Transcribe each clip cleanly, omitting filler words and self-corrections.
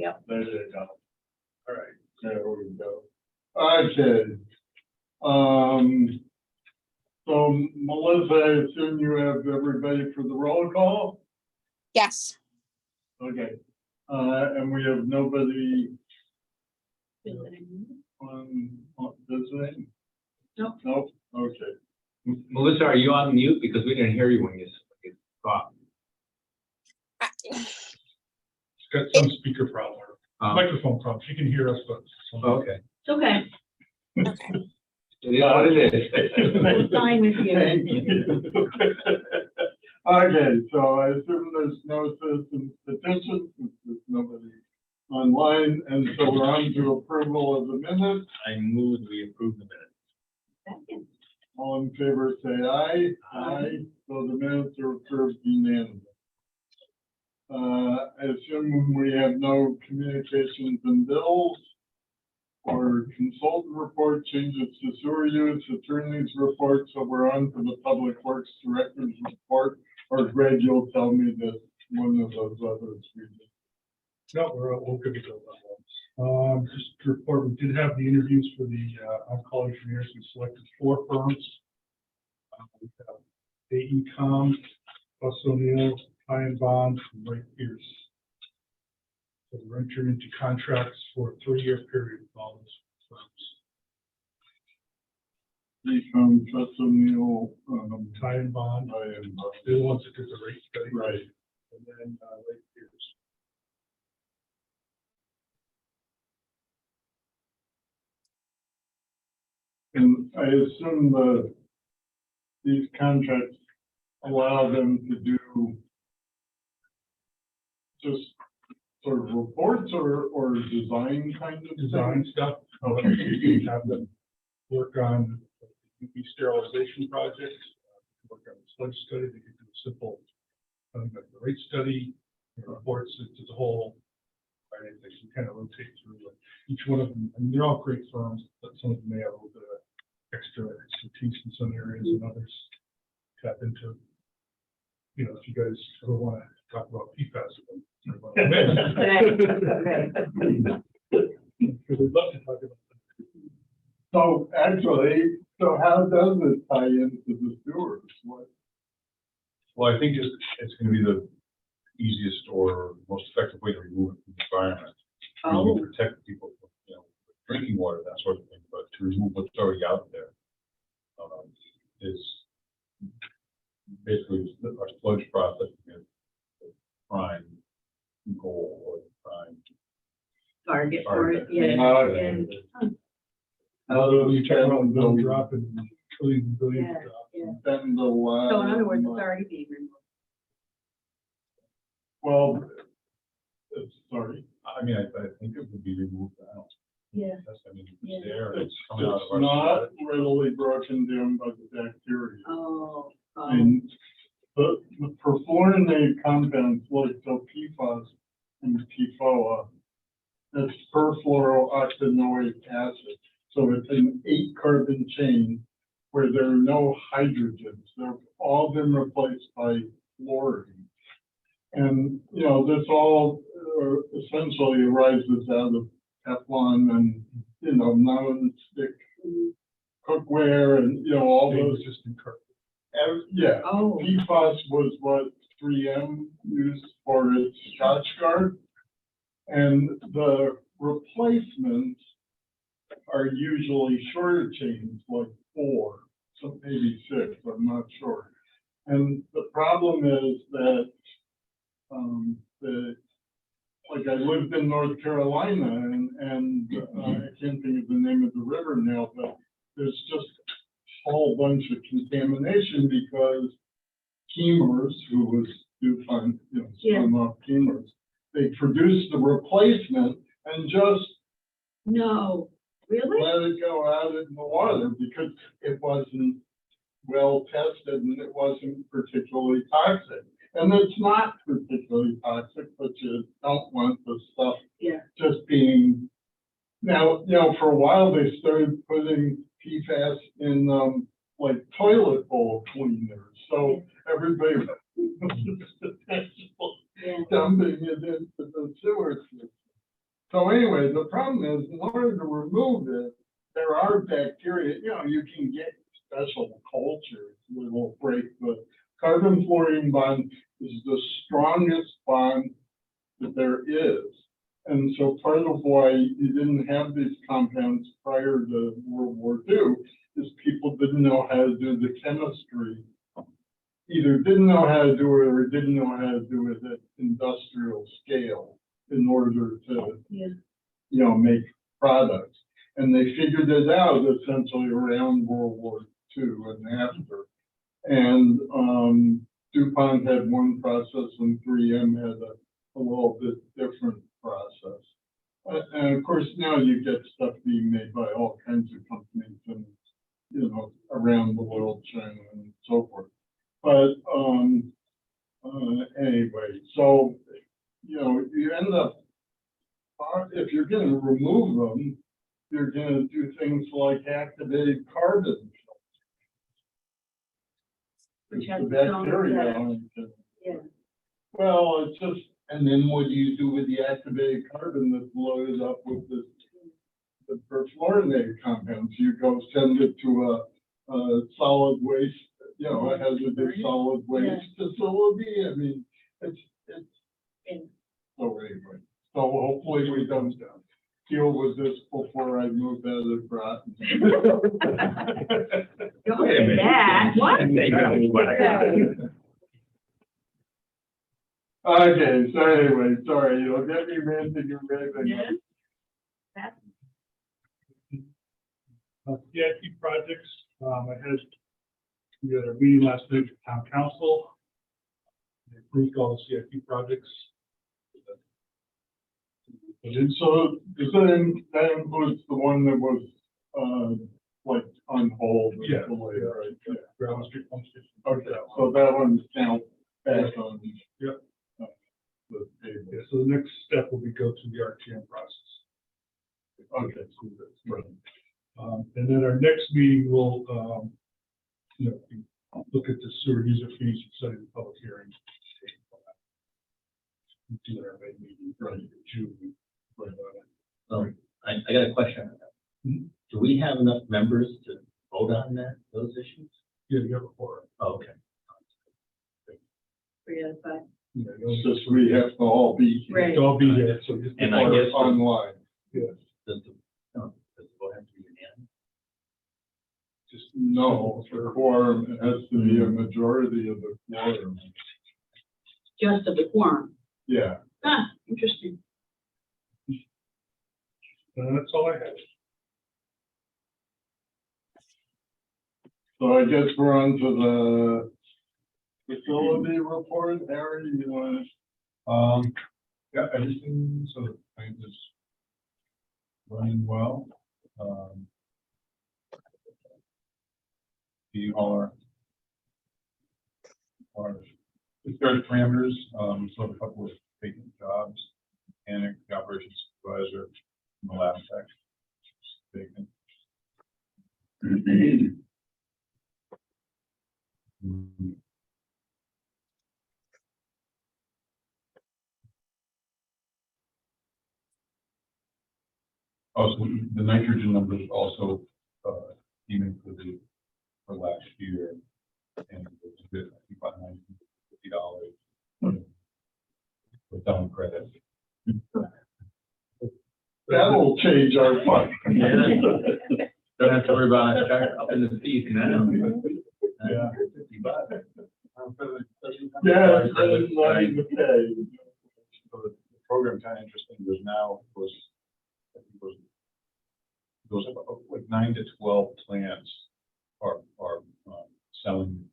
Yep. There you go. All right, there we go. Okay. So Melissa, I assume you have everybody for the roll call? Yes. Okay. And we have nobody on visiting? Nope. Nope, okay. Melissa, are you on mute? Because we didn't hear you when you talked. She's got some speaker problem or Um, microphone problem. She can hear us, but. Okay. It's okay. Okay. It is what it is. We're fine with you. Thank you. Okay, so I assume there's no citizen petitions, since there's nobody online, and so we're on to approval of the minutes. I move we approve the minutes. Second. All in favor, say aye. Aye. So the minutes are approved unanimously. I assume we have no communications and bills or consultant report, changes to sewer use, attorney's report, so we're on to the public works director's report. Or Greg, you'll tell me that one of those others we did. No, we're good to go. Just to report, we did have the interviews for the on-call engineers. We selected 4 firms. We have AECom, Bus O'Neill, High and Bond, and Wright Pierce. So we're entering into contracts for a 3-year period with all those firms. Ecom, Trust O'Neill, High and Bond, and, they're the ones that did the rate study. right. And then Wright Pierce. And I assume these contracts allow them to do just sort of reports or design kind of Design things? stuff. Okay. We have them work on UV sterilization projects, work on the sludge study. They can do a simple, like the rate study, reports to the whole. Right, they can kind of rotate through each one of them. I mean, they're all great firms, but some of them may have a little bit of extra expertise in some areas and others tap into. You know, if you guys ever want to talk about PFAS with them. Right. Because we'd love to talk about that. So actually, so how does it tie into the sewers? What? Well, I think it's going to be the easiest or most effective way to remove it from the environment. Oh. To protect people from, drinking water, that sort of thing, but to remove what's already out there is basically our sludge process is the prime goal or the prime Target for it, target. yeah. How do You we talk about spend them the, dropping billions and billions Yeah, of dollars. yeah. spend the So in other words, it's last? already being removed. Well, sorry. I mean, I think it would be removed now. Yeah. I mean, Yeah. it's there, It's it's coming out of our. not readily broken down by the bacteria. Oh. And the perfluorinated compounds like the PFAS and PFOA, that's perfluorooctanoic acid. So it's an 8-carbon chain where there are no hydrogens. They've all been replaced by fluorine. And, this all essentially arises out of Teflon and, non-stick cookware and, all those. Resistant carpet. Yeah. Oh. PFAS was what 3M used for its Scotchgard. And the replacements are usually shorter chains, like 4, so maybe 6, I'm not sure. And the problem is that like I lived in North Carolina and I can't think of the name of the river now, but there's just a whole bunch of contamination because Cheemers, who was DuPont, spun off Cheemers, they produced the replacement and just No, really? let it go out in the water because it wasn't well tested and it wasn't particularly toxic. And it's not particularly toxic, but you don't want the stuff Yeah. just being. Now, for a while they started putting PFAS in like toilet bowl cleaners, so everybody was Yeah. dumping it into the sewer system. So anyway, the problem is, in order to remove it, there are bacteria, you know, you can get special cultures that will break the carbon fluorine bond is the strongest bond that there is. And so part of why you didn't have these compounds prior to World War II is people didn't know how to do the chemistry. Either didn't know how to do it or didn't know how to do it at industrial scale in order to, Yeah. you know, make products. And they figured it out essentially around World War II and after. And DuPont had one process and 3M had a little bit different process. And of course, now you get stuff being made by all kinds of companies and, you know, around the world, China and so forth. But anyway, so, you know, you end up, if you're going to remove them, you're going to do things like activated carbon. Which It's has the its own bacteria effect. on it. Yeah. Well, it's just, and then what do you do with the activated carbon that's loaded up with the perfluorinated compounds? You go send it to a solid waste, you know, a hazardous solid waste facility. I mean, it's, Yeah. so anyway, so hopefully we don't deal with this before I move out of Groton. Don't Wait a say minute. that. What? Okay, so anyway, sorry, you'll get me ranting and raving. Yeah. CIP projects, we had a meeting last night with town council. They approved all the CIP projects. And so, that includes the one that was, like, on hold? and Yeah. delayed, right? Yeah. Brown Street pump station. Okay, so that one's now back on. Yep. The table. Yeah, so the next step will be go through the RTM process. Okay, cool, that's right. And then our next meeting will, you know, look at the sewer user fees and setting the public hearing. We do our May meeting, right, in June. I got a question on that. Mhm. Do we have enough members to vote on that, those issues? Yeah, you have a forum. Oh, okay. 3 out of 5. Yeah, It's just we have to all be here. Right. I'll be here, so just. And I or guess the- online. Yes, Does the vote have to be unanimous? just. No, for quorum, it has to be a majority of the quorum. Just of the quorum. Yeah, Ah, interesting. That's all I have. so I guess we're on to the facility report. Harry, you want Yeah, everything sort of thing is running well. Our various parameters, so a couple of vacant jobs, and the operations supervisor, from the last tech, vacant. Also, the nitrogen numbers also, even for last year, and it's a bit, I think about $950 with down credit. that'll change our fund. Don't have to worry about it, check up in the fees now. Yeah. $50. Yeah, it's really money to pay. So the program kind of interesting, there's now, I think goes up like 9 to 12 plants are selling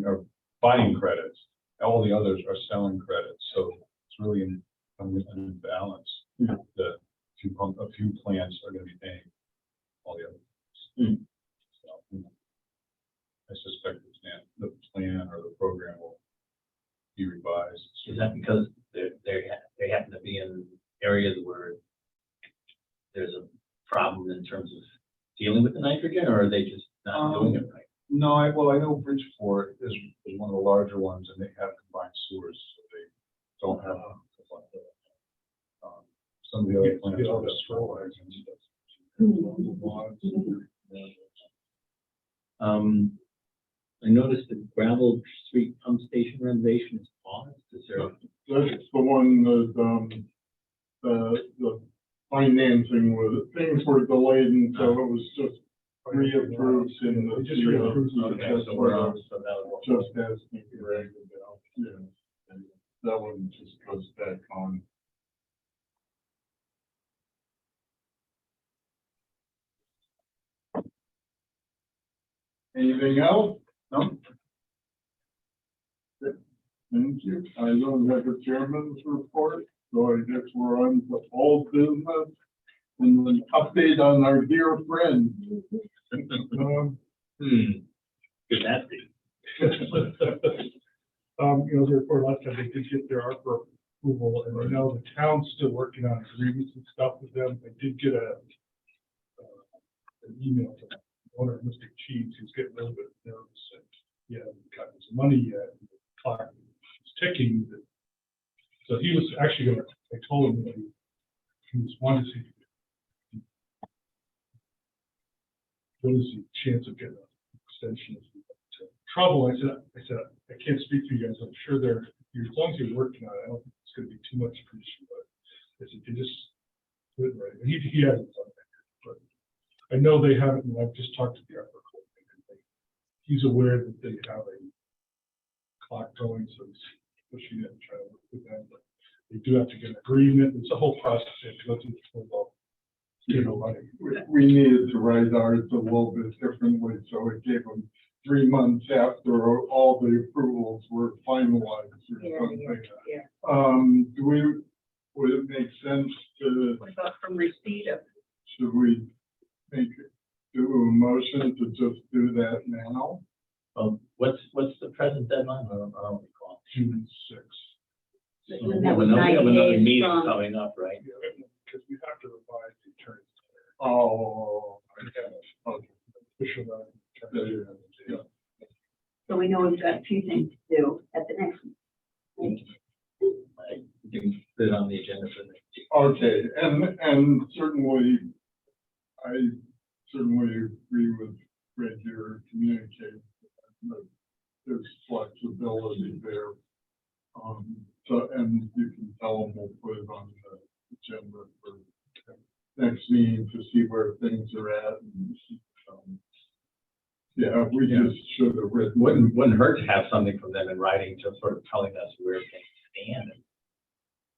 or buying credits. All the others are selling credits, so it's really an imbalance. Yeah. That a few plants are going to be paying all the others. So, I suspect the plan or the program will be revised. Is that because they happen to be in areas where there's a problem in terms of dealing with the nitrogen, or are they just not doing it right? No, I know Bridgeport is one of the larger ones, and they have combined sewers, so they don't have some of the other plants Get all are this just fertilizer fertilizing. I noticed the gravel street pump station renovation is paused. Is there? That's the one that, the financing was, things were delayed, and so it was just reapproved in the. It just reapproved. Okay, so we're on, so that'll. Just as we dragged it out, yeah. And that one just goes back on. Anything else? No? Good. Thank you. I don't have a chairman's report, so I guess we're on to all business. And an update on our dear friend. Could that be? You know, the report last time, they did get their ARPA approval, and I know the town's still working on agreements and stuff with them. I did get an email from owner, Mr. Cheese, who's getting a little bit nervous, and he hasn't gotten his money yet. The clock is ticking. So he was actually gonna, I told him that he was wanting to see what is the chance of getting an extension if we get into trouble. I said, I can't speak for you guys. I'm sure they're, as long as you're working on it, I don't think it's gonna be too much of an issue, but I said, you just do it right. And he hasn't done that, but I know they haven't, and I've just talked to the ARPA Corps, and he's aware that they have a clock going, so he's pushing it and trying to work with them, but they do have to get an agreement. It's a whole process. They have to go through the full, you know, money. We needed to write ours a little bit differently, so it gave them 3 months after all the approvals were finalized or something. Would it make sense to, What about from receipt of? should we do a motion to just do that now? What's the present deadline? I don't recall. June 6th. And We that have was another 90 days meeting from- coming up, right? Because we have to revise the attorney's. Oh, okay. Official. Yeah. So we know we've got a few things to do at the next meeting. You can put it on the agenda for the next. Okay, and certainly, I certainly agree with Fred here, communicating, that there's flexibility there. So, and you can tell them we'll put it on the agenda for next meeting to see where things are at. And, yeah, we just should have written. Wouldn't hurt to have something from them in writing, just sort of telling us where things stand.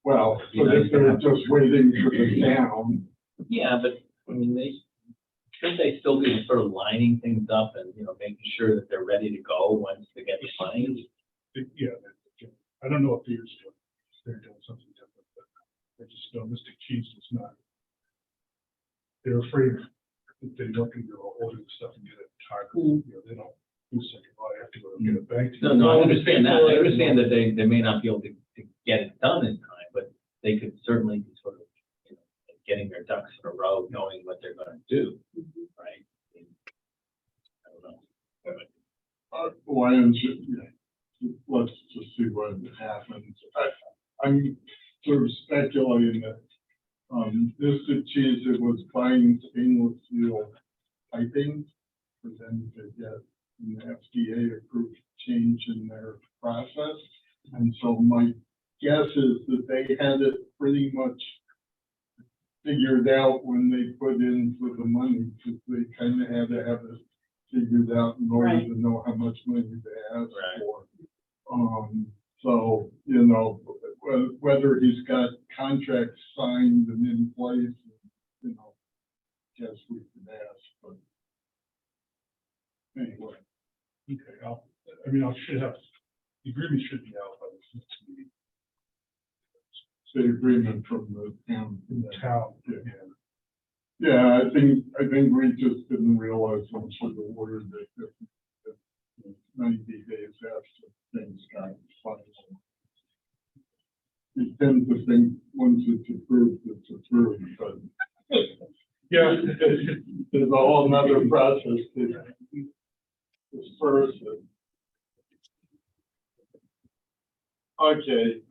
Well, so if they're just waiting for the town. Yeah, but I mean, shouldn't they still be sort of lining things up and, you know, making sure that they're ready to go once they get the money? Yeah, I don't know if they're doing something different, but I just know Mystic Cheese is not. They're afraid that they don't can go order the stuff and get it tied. You know, they don't do second, I have to go get it banked. No, I understand that. I understand that they may not be able to get it done in time, but they could certainly be sort of, you know, getting their ducks in a row, knowing what they're gonna do, right? I don't know. Why don't you, let's just see what happens. I'm sort of speculating that, Mr. Cheese, it was buying stainless steel piping for them to get an FDA approved change in their process. And so my guess is that they had it pretty much figured out when they put in for the money, because they kind of had to have it figured out in order Right. to know how much money they asked Right. for. So, you know, whether he's got contracts signed and in place, you know, guess we could ask, but anyway. Okay, I should have, the agreement should be out by the 6th meeting. It's the agreement from the town. In the town. Yeah, I think we just didn't realize once we awarded that 90 days after things got final. You tend to think once it's approved, but Yeah. there's a whole nother process to disperse it. Okay,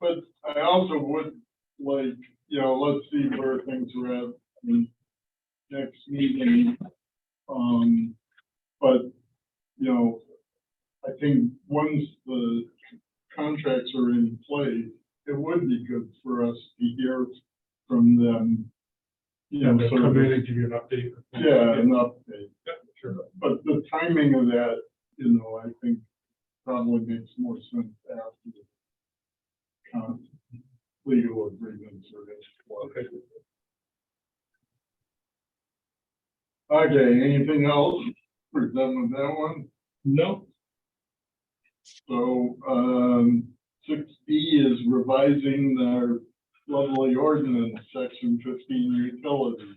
but I also would like you know, let's see where things are at in next meeting. But, you know, I think once the contracts are in place, it would be good for us to hear from them. You And know, they'll sort come of, in and give you an update. yeah, an update. Yeah, sure. But the timing of that, you know, I think probably makes more sense after the legal agreements are in place. Okay, anything else? We're done with that one. No, So, 6B is revising our lovely ordinance, section 15 utilities.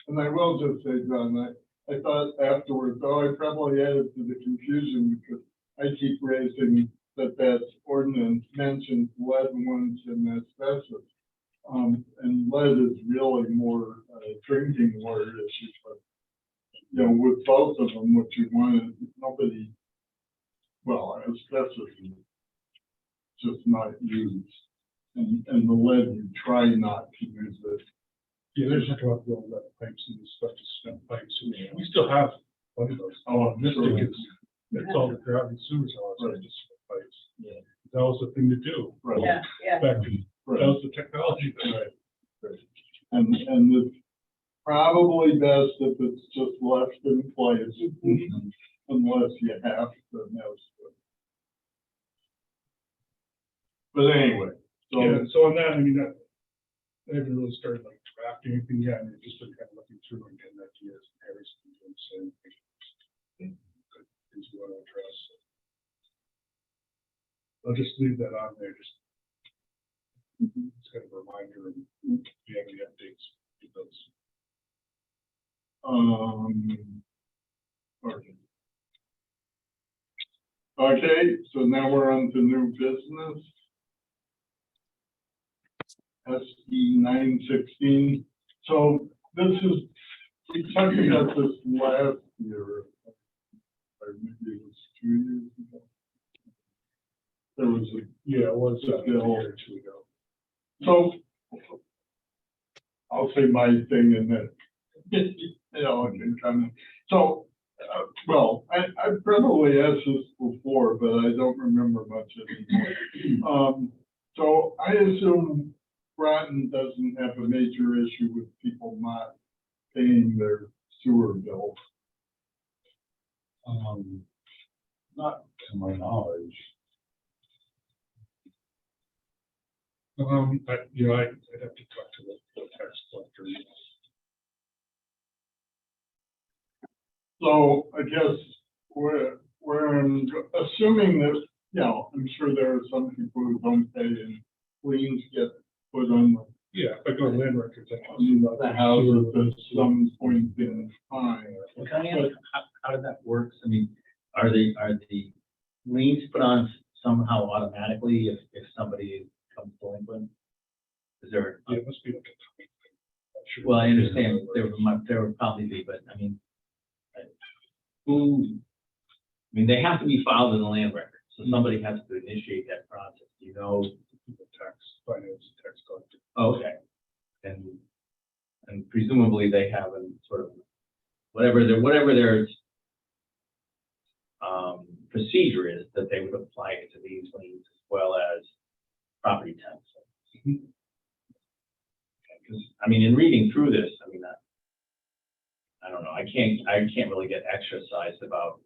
And I will just say, John, I thought afterwards, oh, I probably added to the confusion because I keep raising that ordinance mentions lead once and asbestos. And lead is really more drinking water issue, but, you know, with both of them, what you want is nobody, well, asbestos is just not used. And the lead, you try not to use it. yeah, there's talk about the old lead pipes and stuff, to stem pipes. We still have one of those. Oh, Mystic, it's all the gravity sewers, all Right. it's just pipes. Yeah. That was the thing to do. Right. Yeah, yeah. Back then, that Right. was the technology. And it's probably best if it's just left in place, unless you have to know. But anyway, so, Yeah, so on that, I mean, that, I haven't really started like drafting anything yet, and just been kind of looking through and getting ideas, and Harry's been doing the same thing. Good things we want to address. I'll just leave that on there, just it's kind of a reminder, and if you have any updates, get those. okay. Okay, so now we're on to new business. SB 916. So this is, we talked about this last year, or maybe it was 2 years ago. There was a, Yeah, it was a a bill. year or two ago. So I'll say my thing and then, you know, I can comment. So, well, I've probably asked this before, but I don't remember much anymore. So I assume Groton doesn't have a major issue with people not paying their sewer bill. Not to my knowledge. But, you know, I'd have to talk to the tax collector. So I guess we're assuming that, you know, I'm sure there are some people who don't pay and liens get put on the Yeah, if I go to land records, I can I see mean, about the houses at some point in time. Well, can I ask, how does that work? I mean, are the liens put on somehow automatically if somebody comes delinquent? Is there, Yeah, it must be like a timing thing. I'm sure. well, I understand there would probably be, but I mean, they have to be filed in the land record, so somebody has to initiate that process, you know? The tax, finance, tax collector. Okay. And presumably they have a sort of, whatever their procedure is, that they would apply it to these liens as well as property tax. Because, I mean, in reading through this, I mean, I don't know, I can't really get exercised about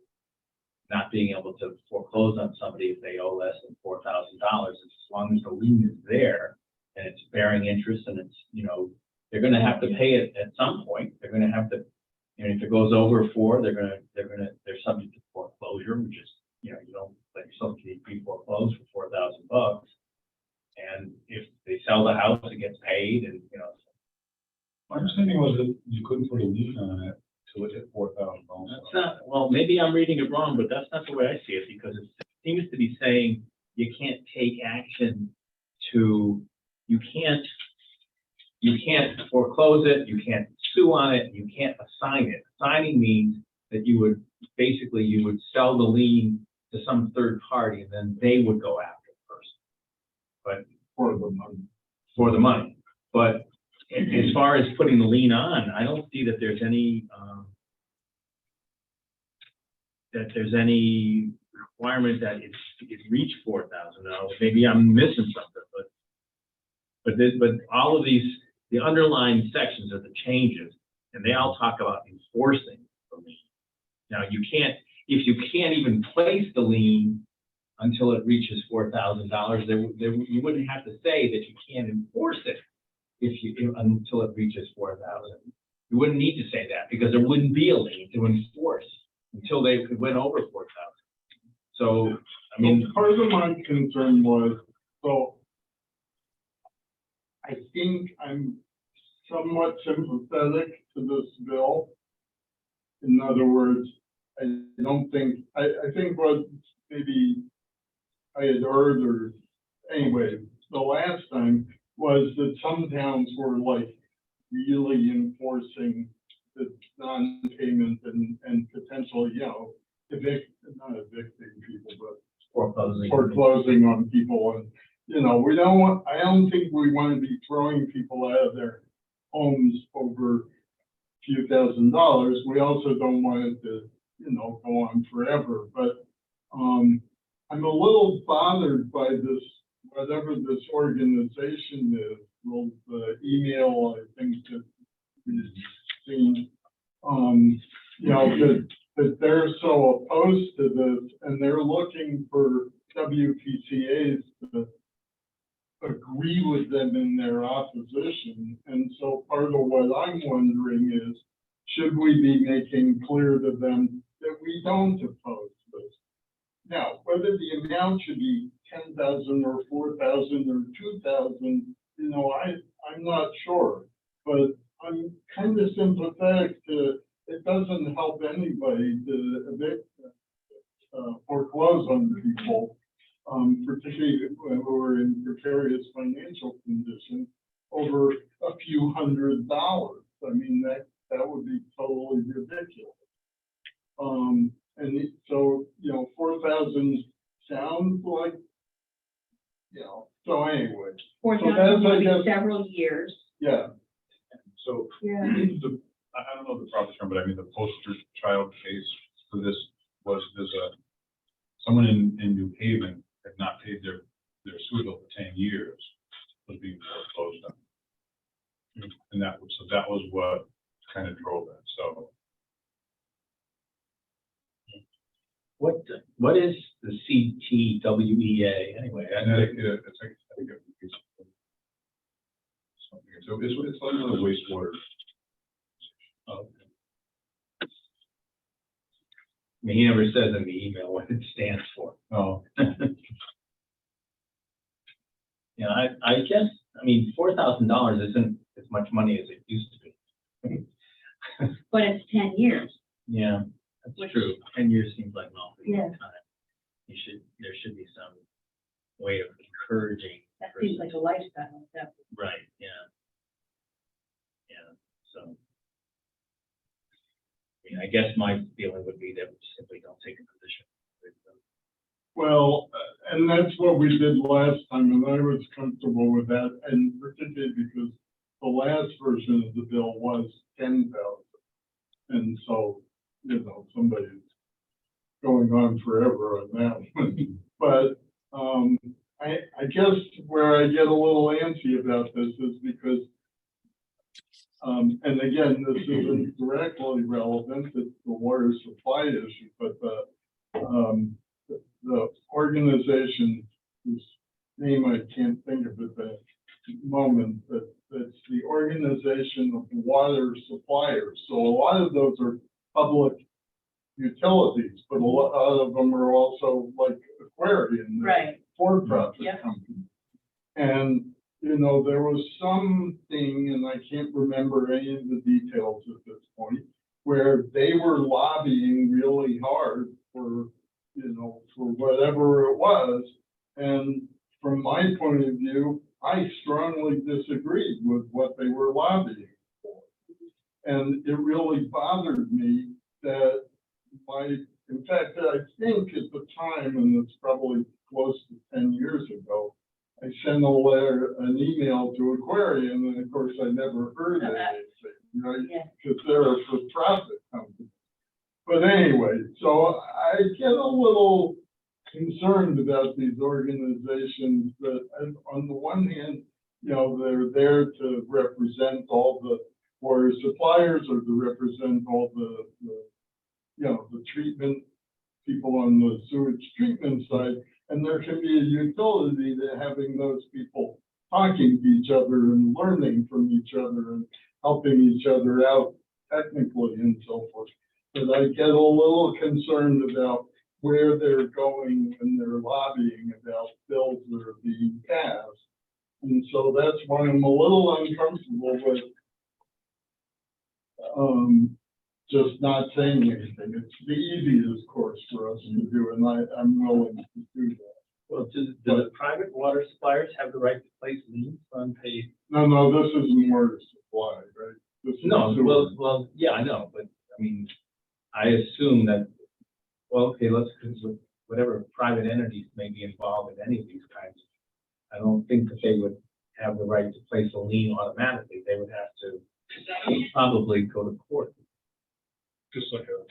not being able to foreclose on somebody if they owe less than $4,000, as long as the lien is there and it's bearing interest and it's, you know, they're gonna have to pay it at some point. They're gonna have to, and if it goes over 4, they're subject to foreclosure, which is, you know, you don't let yourself be foreclosed for $4,000. And if they sell the house, it gets paid, and, you know. My understanding was that you couldn't put a lien on it till it hit $4,000. That's not, well, maybe I'm reading it wrong, but that's not the way I see it, because it seems to be saying you can't take action to, you can't foreclose it, you can't sue on it, you can't assign it. Assigning means that you would sell the lien to some third party, and then they would go after the person. But For the money. for the money. But as far as putting the lien on, I don't see that there's any, requirement that it's reached $4,000. Maybe I'm missing something, but all of these, the underlying sections are the changes, and they all talk about enforcing the lien. Now, if you can't even place the lien until it reaches $4,000, you wouldn't have to say that you can't enforce it until it reaches 4,000. You wouldn't need to say that, because there wouldn't be a lien to enforce until they went over 4,000. So, I mean, part of my concern was, so I think I'm somewhat sympathetic to this bill. In other words, I don't think, I think what maybe I had heard, or anyway, the last time, was that some towns were like really enforcing the non-payment and potentially, not evicting people, but foreclosing on people. And, I don't think we want to be throwing people out of their homes over a few $1,000s. We also don't want it to, go on forever. But I'm a little bothered by this, whatever this organization is, the email, I think that we've seen, that they're so opposed to this, and they're looking for WPCAs to agree with them in their opposition. And so part of what I'm wondering is, should we be making clear to them that we don't oppose this? Now, whether the amount should be 10,000 or 4,000 or 2,000, I'm not sure, but I'm kind of sympathetic to, it doesn't help anybody to evict, foreclose on people, particularly who are in precarious financial condition, over a few $100s. I mean, that would be totally ridiculous. So 4,000 sounds like, so anyway. Or So down that's, I maybe guess- several years. Yeah, So, Yeah. I don't know the proper term, but I mean, the poster child case for this was, someone in New Haven had not paid their sewer bill for 10 years, was being foreclosed on. And that was what kind of drove it, so. what is the CTWEA anyway? And I think it's something, so it's like a wastewater. I mean, he never says in the email what it stands for. Oh, I guess, I mean, $4,000 isn't as much money as it used to be. But it's 10 years. Yeah, that's Which- true. 10 years seems like an awfully long Yeah. time. There should be some way of encouraging. That seems persons- like a lifestyle. That, Right, yeah. Yeah, so. I mean, I guess my feeling would be that we simply don't take a position. well, and that's what we did last time, and I was comfortable with that, and particularly because the last version of the bill was 10,000. And so, somebody's going on forever on that one. But, I guess where I get a little antsy about this is because, and again, this isn't directly relevant, it's the water supply issue, but the organization, whose name I can't think of at the moment, but it's the Organization of Water Suppliers. So a lot of those are public utilities, but a lot of them are also like Aquarian, right. for-profit Yeah. company. And, there was something, and I can't remember any of the details at this point, where they were lobbying really hard for whatever it was. And from my point of view, I strongly disagreed with what they were lobbying for. And it really bothered me that in fact, I think at the time, and it's probably close to 10 years ago, I sent a letter, an email to Aquarium, and of course, I never heard anything, right? Yeah. Because they're a for-profit company. But anyway, so I get a little concerned about these organizations that, and on the one hand, you know, they're there to represent all the water suppliers or to represent all the you know, the treatment, people on the sewage treatment side. And there can be a utility to having those people talking to each other and learning from each other and helping each other out technically and so forth. But I get a little concerned about where they're going when they're lobbying about bills that are being passed. And so that's why I'm a little uncomfortable with just not saying anything. It's the easiest course for us to do, and I'm willing to do that. Well, do the private water suppliers have the right to place liens on paid? No, this is more supply, right? This is No, sewer. well, yeah, I know, but I mean, I assume that, well, okay, whatever private entities may be involved in any of these kinds, I don't think that they would have the right to place a lien automatically. They would have to probably go to court. Just like a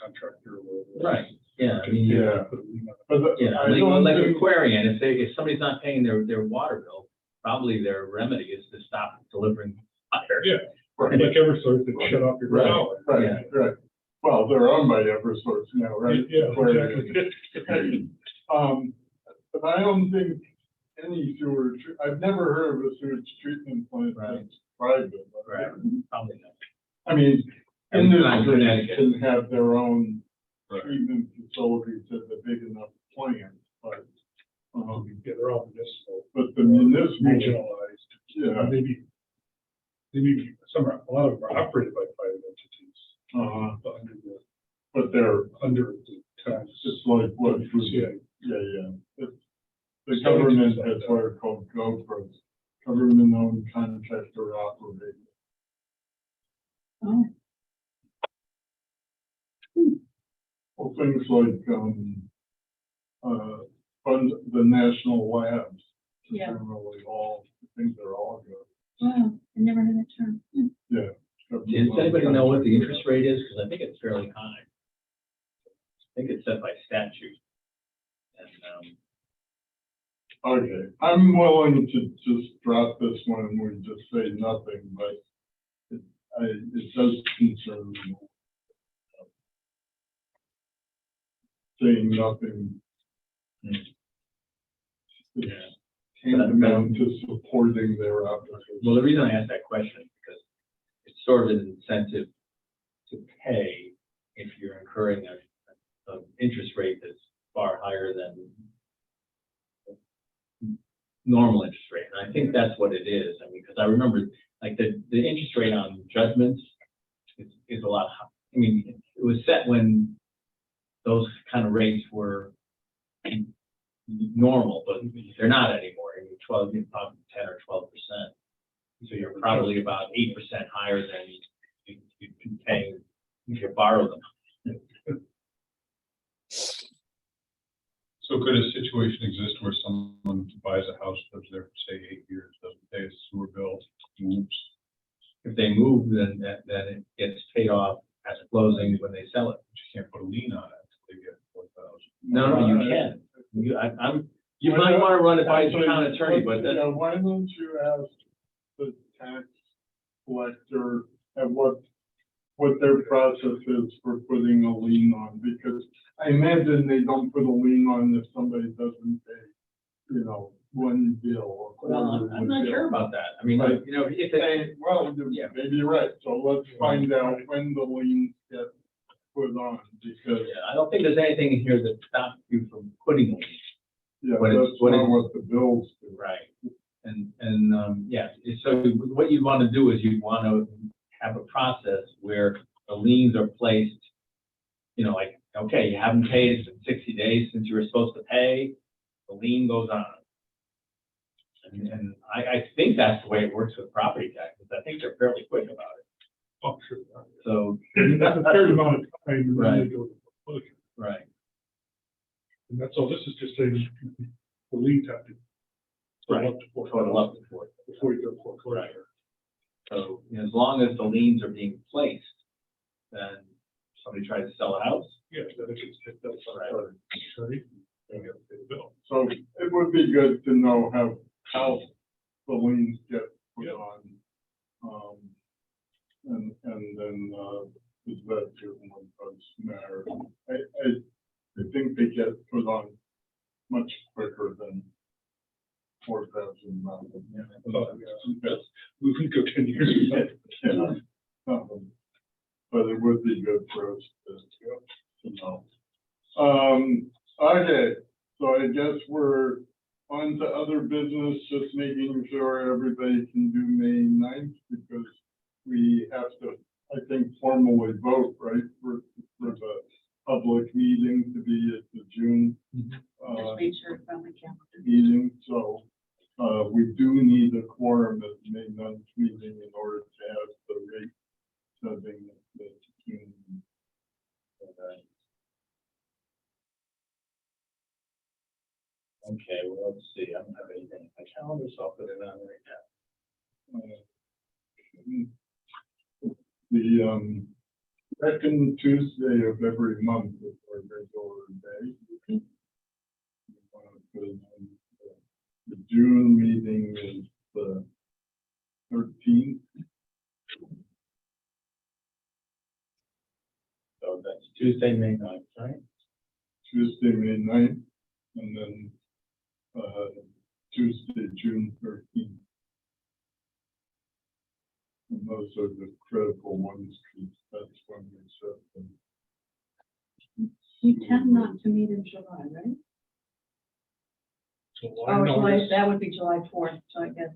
contractor or. Right, yeah, I mean, Yeah. Put a lien on it. But yeah, I don't like think- Aquarian, if somebody's not paying their water bill, probably their remedy is to stop delivering water. Yeah, like Eversource, they shut off your Right. power. Right. Well, they're owned by Eversource now, right? Yeah, Aquarium. exactly. But I don't think any I've never heard of a sewage treatment plant Right. that's private. Right, probably not. I mean, Every time industries Connecticut. can have their own Right. treatment facilities at the big enough plant, but, Yeah, they're all municipal, but the municipal, regionalized. yeah, Maybe a lot of them are operated by private entities, but they're under the tax. just like what, Yeah. yeah. The government has what are called GoPros, government-owned contractor operated. Oh, Well, things like, fund the national labs. Yeah. Generally all, I think they're all good. wow, I never heard that term. Yeah. Does anybody know what the interest rate is? Because I think it's fairly high. I think it's set by statute. And, Okay, I'm willing to just drop this one and we just say nothing, but it does concern me. Saying nothing. It's tantamount to supporting their application. well, the reason I asked that question is because it's sort of an incentive to pay if you're incurring an interest rate that's far higher than normal interest rate. And I think that's what it is. I mean, because I remember like the interest rate on judgments is a lot. I mean, it was set when those kind of rates were normal, but they're not anymore. I mean, 10 or 12%. So you're probably about 8% higher than you'd be paying if you borrow them. So could a situation exist where someone buys a house, lives there for say 8 years, doesn't pay his sewer bill, moves? If they move, then it gets paid off at closing when they sell it. You can't put a lien on it until they get 4,000. No, you can. You might want to run it by the town attorney, but that's, Yeah, why don't you ask the tax collector at what their process is for putting a lien on? Because I imagine they don't put a lien on if somebody doesn't pay, you know, one bill or well, quarterly I'm not bill. sure about that. I mean, Right. you know, if they, Well, Yeah. maybe you're right, so let's find out when the liens get put on, because, I don't think there's anything in here that stops you from putting a lien. yeah, What it's- that's what not it's- what the bills do. Right. And yeah, so what you want to do is you want to have a process where the liens are placed, you know, like, okay, you haven't paid, it's been 60 days since you were supposed to pay, the lien goes on. And I think that's the way it works with property taxes. I think they're fairly quick about it. Oh, sure. So, That's a fair amount of time, and then Right. they go to foreclosure. right. And that's all, this is just saying, the liens have to Right. Up to four total up to four. before you go to foreclosure. So, you know, as long as the liens are being placed, then somebody tries to sell a house. Yeah, then it gets picked up by Right. our attorney, and we have to pay the bill. So it would be good to know how the liens get put Yeah. on. And then, is that certain one does matter? I think they get put on much quicker than 4,000. We can go 10 years. Yeah. But it would be good for us to know. Okay, so I guess we're on to other business, just making sure everybody can do May 9th, because we have to, I think, formally vote, right, for the public meeting to be at the June Just make sure it's on the calendar. meeting, so we do need a quorum at the May 9th meeting in order to have the rate setting at the June. Okay, well, let's see, I don't have anything in my calendar, so I'll put it on right now. The second Tuesday of every month is our regular day. The June meeting is the 13th. So that's Tuesday, May 9th, right? Tuesday, May 9th, and then Tuesday, June 13th. And those are the critical ones, because that's when we set them. You tend not to meet in July, right? July, Oh, no, July, it's- that would be July 4th, so I guess.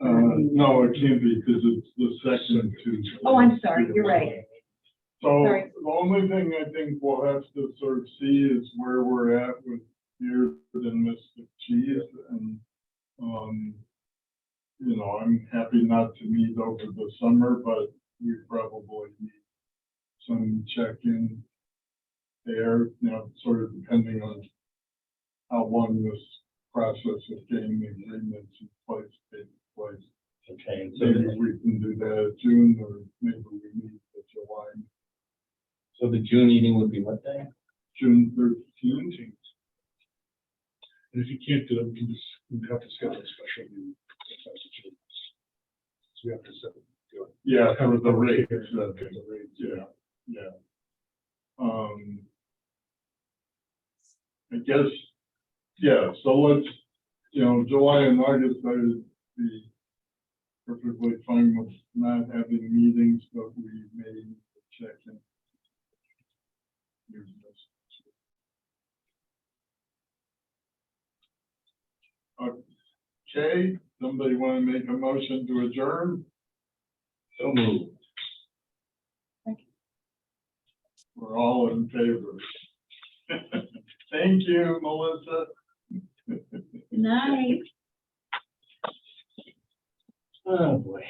No, it can't be, because it's the second Tuesday. Oh, I'm sorry, you're right. So Sorry. the only thing I think we'll have to sort of see is where we're at with Beard and Mystic Cheese, and, you know, I'm happy not to meet over the summer, but we probably need some check-in there, you know, sort of depending on how long this process of getting the agreements in place takes place. Okay, and so, Maybe we can do that at June, or maybe we meet at July, so the June meeting would be what day? June 13th. And if you can't do it, we have to schedule a special meeting. So we have to set. Yeah, for the rates, Okay, the rates. yeah. I guess, yeah, so let's, you know, July and August, I would be perfectly fine with not having meetings, but we may check in. Here's this. Okay, somebody want to make a motion to adjourn? So moved. We're all in favor. Thank you, Melissa. Night. Oh, boy.